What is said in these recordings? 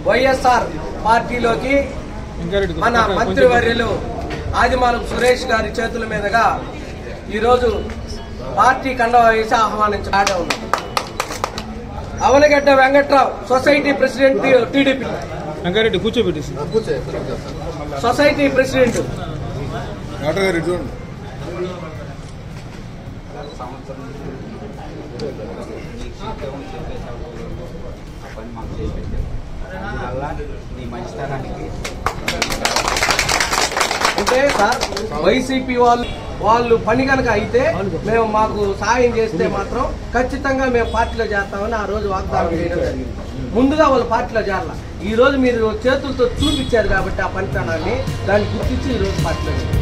వైఎస్ఆర్ పార్టీలోకి మన మంత్రివర్యులు ఆదిమాలం సురేష్ గారి చేతుల మీదుగా ఈరోజు పార్టీ కండువా వేసి ఆహ్వానించడం. Avanigadda Venkatrao society president TDP. Venkat Reddy కూర్చోబెట్టి సొసైటీ ప్రెసిడెంట్. అంటే సార్ వైసీపీ వాళ్ళు పని కనుక అయితే మేము మాకు సాయం చేస్తే మాత్రం ఖచ్చితంగా మేము పార్టీలో చేస్తామని ఆ రోజు వాగ్దానం చేయడం జరిగింది. ముందుగా వాళ్ళు పార్టీలో చేరాల. ఈ రోజు మీరు చేతులతో చూపించారు కాబట్టి ఆ పనితనాన్ని దాన్ని గుర్తించి ఈ రోజు పార్టీలో చేయాలి.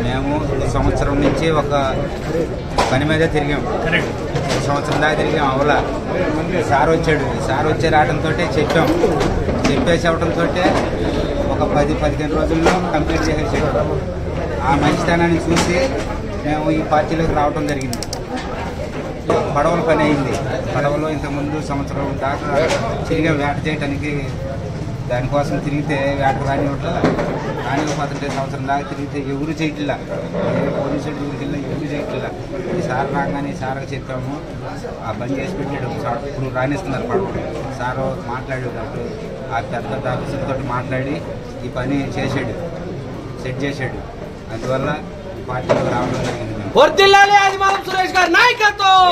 మేము సంవత్సరం నుంచి ఒక పని మీద తిరిగాం. సంవత్సరం దాకా తిరిగాం. అవలా సార్ వచ్చి రావడంతో చెప్పేసి అవడంతో ఒక 10-15 రోజుల్లో కంప్లీట్ చేసేసాడు. ఆ మంచితనాన్ని చూసి మేము ఈ పార్టీలోకి రావడం జరిగింది. పడవల పని అయింది. పడవలో ఇంతకుముందు సంవత్సరం దాకా తిరిగాం వేట చేయడానికి. దానికోసం తిరిగితే వేటకు రానివ్వకపోతుంటే సంవత్సరం దాకా తిరిగితే ఎవరు చేయట్లా. పోలీసులు ఊరికెళ్ళి ఎవరు చేయట్లా. ఈ సార్ రాగానే సార్కి చెప్పాము, ఆ పని చేసి పెట్టాడు. ఇప్పుడు రాణిస్తున్నారు పడవలు. సారు మాట్లాడాడు. అప్పుడు ఆ పెద్ద ఆఫీసర్తో మాట్లాడి ఈ పని చేసాడు, సెట్ చేశాడు. అందువల్ల పార్టీలో రావడం జరిగింది. వర్ధిల్లాలి ఆదిమాలం సురేష్ గారి నాయకత్వం.